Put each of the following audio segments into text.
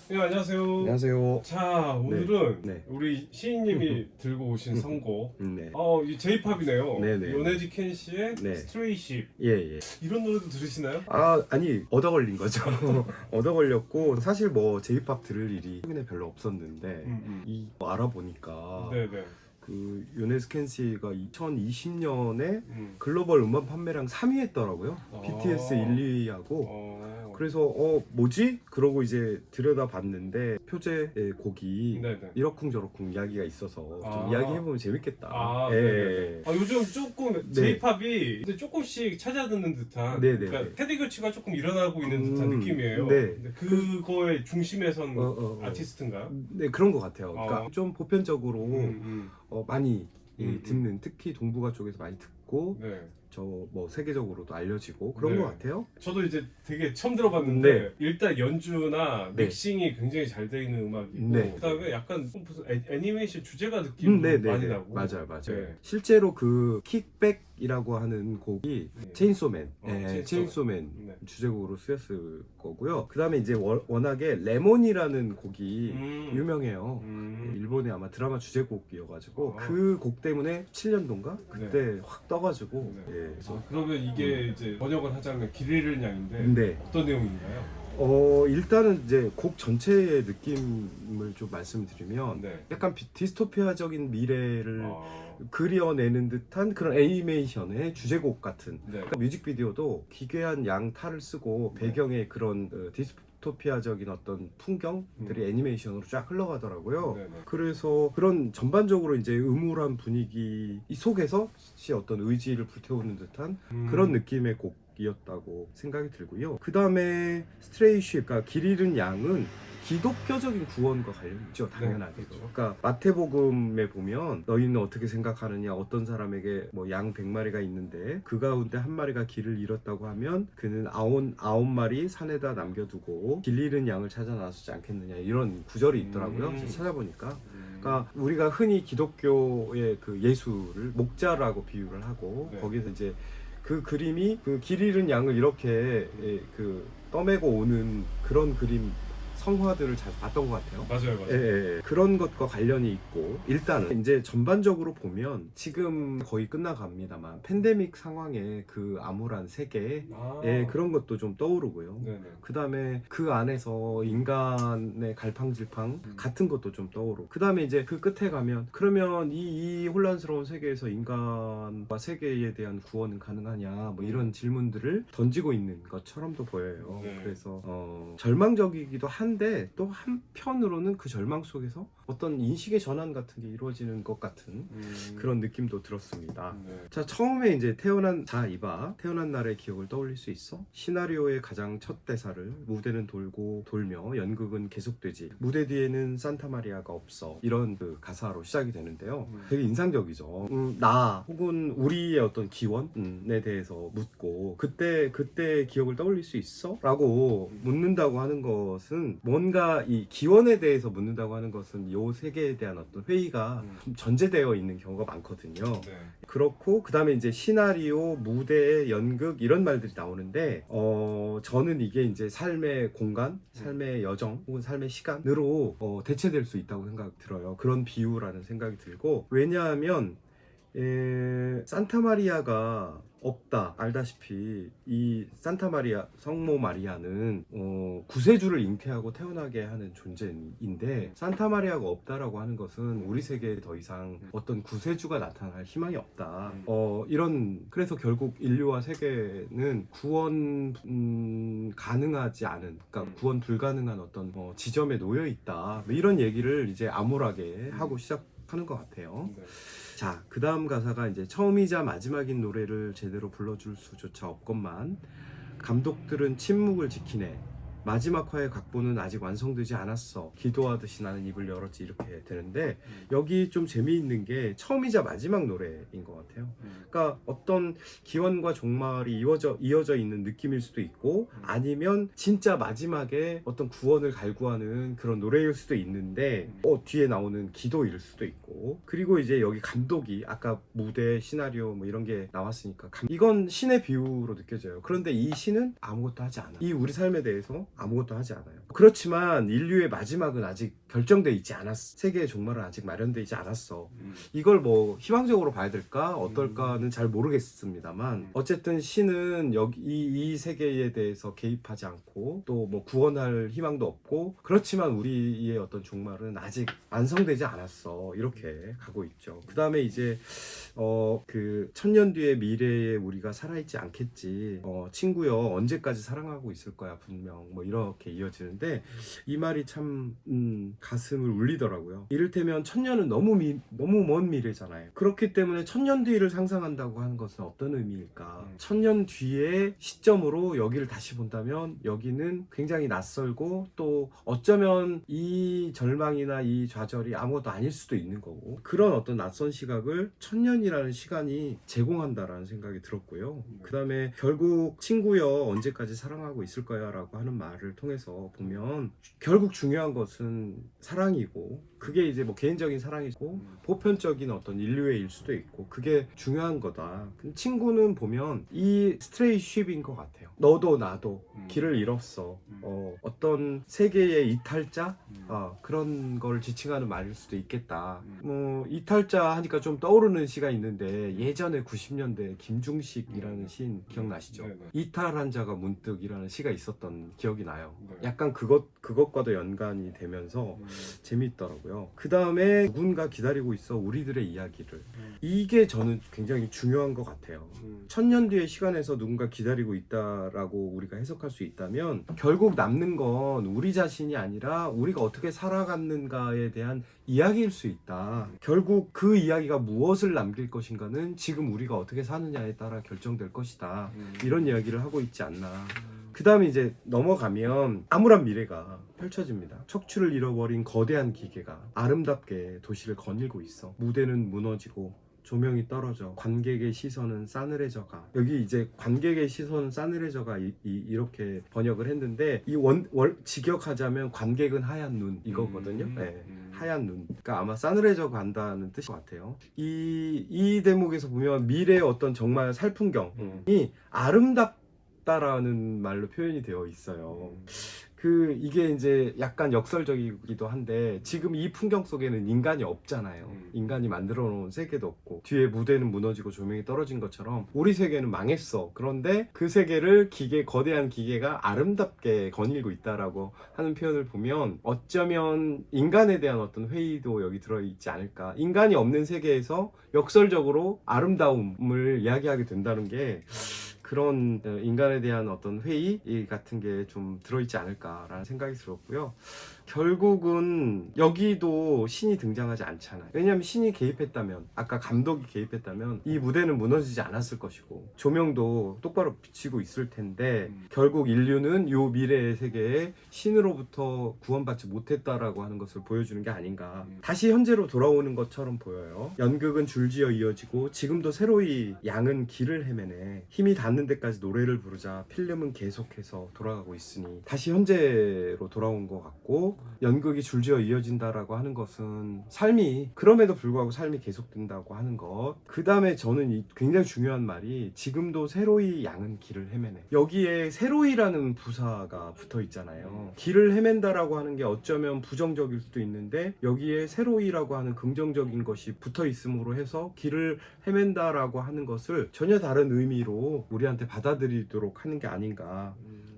네, 안녕하세요. 안녕하세요. 자, 오늘은 네. 우리 시인님이 들고 오신 선곡. 네. 이 J-팝이네요. 네네. 요네즈 켄 씨의 네. 스트레이십. 예. 이런 노래도 들으시나요? 아니, 얻어 걸린 거죠. 얻어 걸렸고, 사실 뭐, J-pop 들을 일이 최근에 별로 없었는데, 알아보니까, 네네. 그, 요네스 켄 씨가 2020년에 글로벌 음반 판매량 3위 했더라고요. BTS 1, 2위하고. 그래서, 뭐지? 그러고 이제 들여다봤는데, 표제의 곡이 네네. 이러쿵저러쿵 이야기가 있어서, 좀 이야기해보면 재밌겠다. 네네. 요즘 조금 네. J-팝이 이제 조금씩 찾아듣는 듯한, 네네. 그러니까 세대 교체가 조금 일어나고 있는 듯한 느낌이에요. 네. 근데 그거의 중심에 선 어. 아티스트인가요? 네, 그런 것 같아요. 그러니까 좀 보편적으로 많이 듣는, 특히 동북아 쪽에서 많이 듣고, 네. 저 뭐 세계적으로도 알려지고 그런 네. 것 같아요. 저도 이제 되게 처음 들어봤는데 네. 일단 연주나 네. 믹싱이 굉장히 잘 돼 있는 음악이고 네. 그다음에 약간 무슨 애니메이션 주제가 느낌도 많이 나고 맞아요. 네. 실제로 그 킥백이라고 하는 곡이 네. 체인소맨, 체인소맨. 네. 주제곡으로 쓰였을 거고요. 그 다음에 이제 워낙에 레몬이라는 곡이 유명해요. 일본의 아마 드라마 주제곡이어가지고 그 곡 때문에 7년도인가 그때 확 떠가지고. 네. 그래서 그러면 이게 이제 번역을 하자면 길 잃은 양인데 네. 어떤 내용인가요? 일단은 이제 곡 전체의 느낌을 좀 말씀드리면 네. 약간 디스토피아적인 미래를 그려내는 듯한 그런 애니메이션의 주제곡 같은. 네. 그러니까 뮤직비디오도 기괴한 양 탈을 쓰고 배경에 그런 디스토피아적인 어떤 풍경들이 애니메이션으로 쫙 흘러가더라고요. 네네. 그래서 그런 전반적으로 이제 음울한 분위기 이 속에서 어떤 의지를 불태우는 듯한 그런 느낌의 곡이었다고 생각이 들고요. 그 다음에 스트레이쉽, 그러니까 길 잃은 양은 기독교적인 구원과 관련이 있죠, 당연하게. 네, 그렇죠. 그러니까 마태복음에 보면 너희는 어떻게 생각하느냐, 어떤 사람에게 뭐 양 100마리가 있는데 그 가운데 한 마리가 길을 잃었다고 하면 그는 아홉 마리 산에다 남겨두고 길 잃은 양을 찾아 나서지 않겠느냐, 이런 구절이 있더라고요. 그래서 찾아보니까. 그러니까 우리가 흔히 기독교의 그 예수를 목자라고 비유를 하고 네. 거기서 이제 그 그림이 그 길 잃은 양을 이렇게 그 떠매고 오는 그런 그림 성화들을 잘 봤던 것 같아요. 맞아요. 그런 것과 관련이 있고, 일단은 이제 전반적으로 보면 지금 거의 끝나갑니다만 팬데믹 상황에 그 암울한 세계 그런 것도 좀 떠오르고요. 그 다음에 그 안에서 인간의 갈팡질팡 같은 것도 좀 떠오르고, 그 다음에 이제 그 끝에 가면 그러면 이 혼란스러운 세계에서 인간과 세계에 대한 구원은 가능하냐, 뭐 이런 질문들을 던지고 있는 것처럼도 보여요. 그래서 절망적이기도 한데 또 한편으로는 그 절망 속에서 어떤 인식의 전환 같은 게 이루어지는 것 같은 그런 느낌도 들었습니다. 자, 처음에 이제 태어난 날의 기억을 떠올릴 수 있어? 시나리오의 가장 첫 대사를 무대는 돌고 돌며 연극은 계속되지, 무대 뒤에는 산타마리아가 없어, 이런 그 가사로 시작이 되는데요. 되게 인상적이죠. 나 혹은 우리의 어떤 기원에 대해서 묻고 그때 기억을 떠올릴 수 있어? 라고 묻는다고 하는 것은, 뭔가 이 기원에 대해서 묻는다고 하는 것은 요 세계에 대한 어떤 회의가 좀 전제되어 있는 경우가 많거든요. 그렇고 그 다음에 이제 시나리오, 무대, 연극 이런 말들이 나오는데 저는 이게 이제 삶의 공간, 삶의 여정 혹은 삶의 시간으로 대체될 수 있다고 생각 들어요. 그런 비유라는 생각이 들고, 왜냐하면 산타마리아가 없다. 알다시피 이 산타마리아, 성모 마리아는 구세주를 잉태하고 태어나게 하는 존재인데, 산타마리아가 없다라고 하는 것은 우리 세계에 더 이상 어떤 구세주가 나타날 희망이 없다. 그래서 결국 인류와 세계는 구원 가능하지 않은, 그러니까 구원 불가능한 어떤 지점에 놓여 있다. 뭐 이런 얘기를 이제 암울하게 하고 시작하는 것 같아요. 자, 그 다음 가사가 이제 처음이자 마지막인 노래를 제대로 불러줄 수조차 없건만 감독들은 침묵을 지키네. 마지막 화의 각본은 아직 완성되지 않았어. 기도하듯이 나는 입을 열었지. 이렇게 되는데, 여기 좀 재미있는 게 처음이자 마지막 노래인 것 같아요. 그러니까 어떤 기원과 종말이 이어져 있는 느낌일 수도 있고, 아니면 진짜 마지막에 어떤 구원을 갈구하는 그런 노래일 수도 있는데 뒤에 나오는 기도일 수도 있고, 그리고 이제 여기 감독이 아까 무대, 시나리오 뭐 이런 게 나왔으니까 이건 신의 비유로 느껴져요. 그런데 이 신은 아무것도 하지 않아. 이 우리 삶에 대해서 아무것도 하지 않아요. 그렇지만 인류의 마지막은 아직 결정돼 있지 않았어. 세계의 종말은 아직 마련돼 있지 않았어. 이걸 뭐 희망적으로 봐야 될까 어떨까는 잘 모르겠습니다만 어쨌든 신은 여기 이 세계에 대해서 개입하지 않고 또 뭐 구원할 희망도 없고 그렇지만 우리의 어떤 종말은 아직 완성되지 않았어. 이렇게 가고 있죠. 그 다음에 이제 그 1000년 뒤의 미래에 우리가 살아있지 않겠지. 친구여 언제까지 사랑하고 있을 거야 분명. 뭐 이렇게 이어지는데 이 말이 참 가슴을 울리더라고요. 이를테면 1000년은 너무 먼 미래잖아요. 그렇기 때문에 1000년 뒤를 상상한다고 하는 것은 어떤 의미일까? 1000년 뒤의 시점으로 여기를 다시 본다면 여기는 굉장히 낯설고 또 어쩌면 이 절망이나 이 좌절이 아무것도 아닐 수도 있는 거고 그런 어떤 낯선 시각을 1000년이라는 시간이 제공한다라는 생각이 들었고요. 그 다음에 결국 친구여 언제까지 사랑하고 있을 거야 라고 하는 말을 통해서 보면 결국 중요한 것은 사랑이고 그게 이제 뭐 개인적인 사랑이고 보편적인 어떤 인류의 일 수도 있고 그게 중요한 거다. 친구는 보면 이 스트레이쉽인 것 같아요. 너도 나도 길을 잃었어. 어떤 세계의 이탈자 그런 걸 지칭하는 말일 수도 있겠다. 뭐 이탈자 하니까 좀 떠오르는 시가 있는데 예전에 90년대 김중식이라는 시인 기억나시죠? 이탈한 자가 문득이라는 시가 있었던 기억이 나요. 약간 그것과도 연관이 되면서 재미있더라고요. 그 다음에 누군가 기다리고 있어 우리들의 이야기를. 이게 저는 굉장히 중요한 것 같아요. 1000년 뒤의 시간에서 누군가 기다리고 있다라고 우리가 해석할 수 있다면 결국 남는 건 우리 자신이 아니라 우리가 어떻게 살아갔는가에 대한 이야기일 수 있다. 결국 그 이야기가 무엇을 남길 것인가는 지금 우리가 어떻게 사느냐에 따라 결정될 것이다. 이런 이야기를 하고 있지 않나. 그 다음에 이제 넘어가면 암울한 미래가 펼쳐집니다. 척추를 잃어버린 거대한 기계가 아름답게 도시를 거닐고 있어. 무대는 무너지고 조명이 떨어져 관객의 시선은 싸늘해져가. 여기 이제 관객의 시선은 싸늘해져가 이렇게 번역을 했는데 이 직역하자면 관객은 하얀 눈 이거거든요. 네. 하얀 눈. 그러니까 아마 싸늘해져 간다는 뜻인 것 같아요. 이 대목에서 보면 미래의 어떤 정말 살풍경이 아름답다라는 말로 표현이 되어 있어요. 이게 이제 약간 역설적이기도 한데 지금 이 풍경 속에는 인간이 없잖아요. 인간이 만들어 놓은 세계도 없고 뒤에 무대는 무너지고 조명이 떨어진 것처럼 우리 세계는 망했어. 그런데 그 세계를 거대한 기계가 아름답게 거닐고 있다라고 하는 표현을 보면 어쩌면 인간에 대한 어떤 회의도 여기 들어있지 않을까. 인간이 없는 세계에서 역설적으로 아름다움을 이야기하게 된다는 게 그런 인간에 대한 어떤 회의 같은 게 좀 들어있지 않을까라는 생각이 들었고요. 결국은 여기도 신이 등장하지 않잖아요. 왜냐하면 신이 개입했다면 아까 감독이 개입했다면 이 무대는 무너지지 않았을 것이고 조명도 똑바로 비치고 있을 텐데 결국 인류는 요 미래의 세계에 신으로부터 구원받지 못했다라고 하는 것을 보여주는 게 아닌가. 다시 현재로 돌아오는 것처럼 보여요. 연극은 줄지어 이어지고 지금도 새로이 양은 길을 헤매네. 힘이 닿는 데까지 노래를 부르자 필름은 계속해서 돌아가고 있으니 다시 현재로 돌아온 것 같고 연극이 줄지어 이어진다라고 하는 것은 삶이 그럼에도 불구하고 삶이 계속된다고 하는 것. 그 다음에 저는 굉장히 중요한 말이 지금도 새로이 양은 길을 헤매네. 여기에 새로이라는 부사가 붙어 있잖아요. 길을 헤맨다라고 하는 게 어쩌면 부정적일 수도 있는데 여기에 새로이라고 하는 긍정적인 것이 붙어 있음으로 해서 길을 헤맨다라고 하는 것을 전혀 다른 의미로 우리한테 받아들이도록 하는 게 아닌가.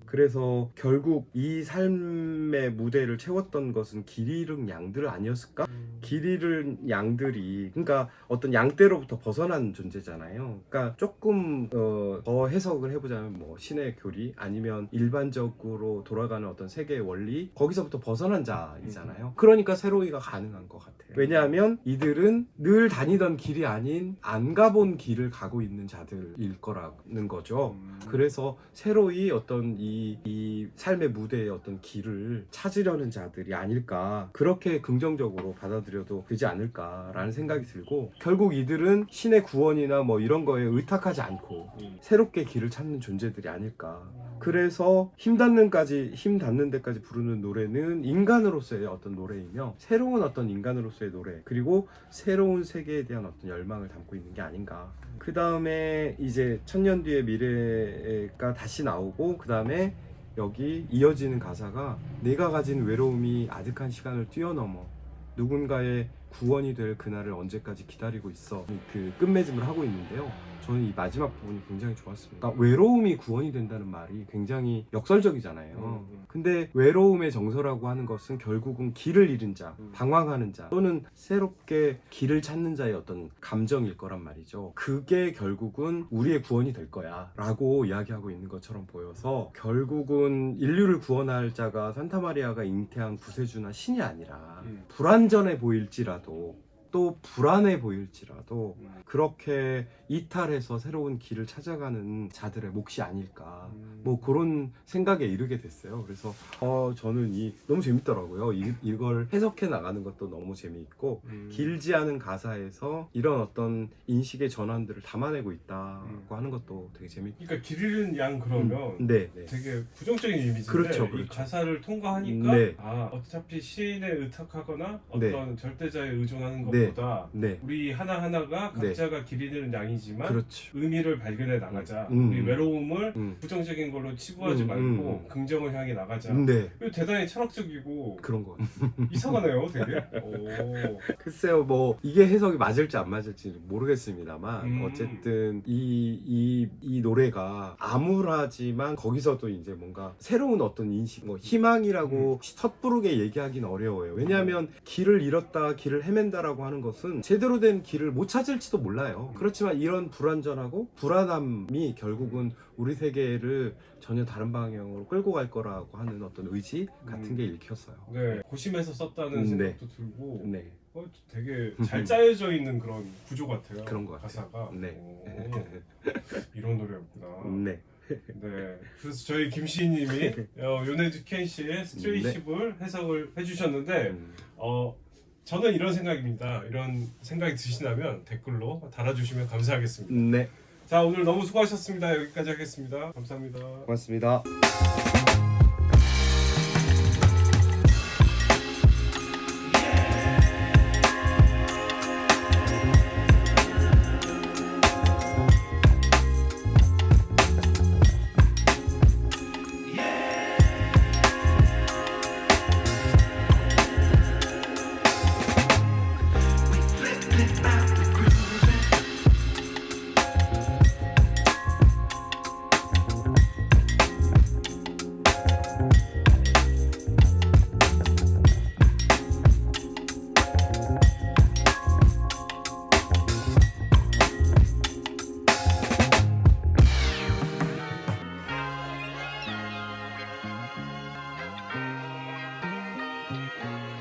그래서 결국 이 삶의 무대를 채웠던 것은 길 잃은 양들 아니었을까? 길 잃은 양들이 그러니까 어떤 양떼로부터 벗어난 존재잖아요. 그러니까 조금 더 해석을 해보자면 뭐 신의 교리 아니면 일반적으로 돌아가는 어떤 세계의 원리 거기서부터 벗어난 자이잖아요. 그러니까 새로이가 가능한 것 같아요. 왜냐하면 이들은 늘 다니던 길이 아닌 안 가본 길을 가고 있는 자들일 거라는 거죠. 그래서 새로이 어떤 이 삶의 무대의 어떤 길을 찾으려는 자들이 아닐까. 그렇게 긍정적으로 받아들여도 되지 않을까라는 생각이 들고 결국 이들은 신의 구원이나 뭐 이런 거에 의탁하지 않고 새롭게 길을 찾는 존재들이 아닐까. 그래서 힘 닿는 데까지 부르는 노래는 인간으로서의 어떤 노래이며 새로운 어떤 인간으로서의 노래 그리고 새로운 세계에 대한 어떤 열망을 담고 있는 게 아닌가. 그 다음에 이제 1000년 뒤의 미래가 다시 나오고 그 다음에 여기 이어지는 가사가 내가 가진 외로움이 아득한 시간을 뛰어넘어 누군가의 구원이 될 그날을 언제까지 기다리고 있어, 그 끝맺음을 하고 있는데요. 저는 이 마지막 부분이 굉장히 좋았습니다. 그러니까 외로움이 구원이 된다는 말이 굉장히 역설적이잖아요. 근데 외로움의 정서라고 하는 것은 결국은 길을 잃은 자, 방황하는 자, 또는 새롭게 길을 찾는 자의 어떤 감정일 거란 말이죠. 그게 결국은 우리의 구원이 될 거야 라고 이야기하고 있는 것처럼 보여서, 결국은 인류를 구원할 자가 산타마리아가 잉태한 구세주나 신이 아니라 불완전해 보일지라도, 또 불안해 보일지라도 그렇게 이탈해서 새로운 길을 찾아가는 자들의 몫이 아닐까, 뭐 그런 생각에 이르게 됐어요. 그래서 저는 너무 재밌더라고요. 이걸 해석해 나가는 것도 너무 재미있고, 길지 않은 가사에서 이런 어떤 인식의 전환들을 담아내고 있다고 하는 것도 되게 재밌고. 그러니까 길 잃은 양 그러면 네. 되게 부정적인 이미지인데, 그렇죠. 이 가사를 통과하니까 네. 어차피 신에 의탁하거나 네. 어떤 절대자에 의존하는 네. 것보다 네. 우리 하나하나가 네. 각자가 길 잃는 양이지만 그렇죠. 의미를 발견해 나가자. 우리 외로움을 부정적인 걸로 치부하지 말고 긍정을 향해 나가자. 네. 이거 대단히 철학적이고 그런 거 같아요. 이상하네요, 되게. 오. 글쎄요, 뭐 이게 해석이 맞을지 안 맞을지 모르겠습니다만 어쨌든 이 노래가 암울하지만 거기서도 이제 뭔가 새로운 어떤 인식, 뭐 희망이라고 섣부르게 얘기하기는 어려워요. 왜냐하면 길을 잃었다, 길을 헤맨다라고 하는 것은 제대로 된 길을 못 찾을지도 몰라요. 그렇지만 이런 불완전하고 불안함이 결국은 우리 세계를 전혀 다른 방향으로 끌고 갈 거라고 하는 어떤 의지 같은 게 읽혔어요. 네, 고심해서 썼다는 생각도 들고. 네. 되게 잘 짜여져 있는 그런 구조 같아요. 그런 것 같아요. 가사가. 네. 이런 노래였구나. 네. 네. 그래서 저희 김시희님이 요네즈 켄 씨의 스트레이십을 해석을 해주셨는데, 저는 이런 생각입니다. 이런 생각이 드시다면 댓글로 달아주시면 감사하겠습니다. 네. 자, 오늘 너무 수고하셨습니다. 여기까지 하겠습니다. 감사합니다. 고맙습니다.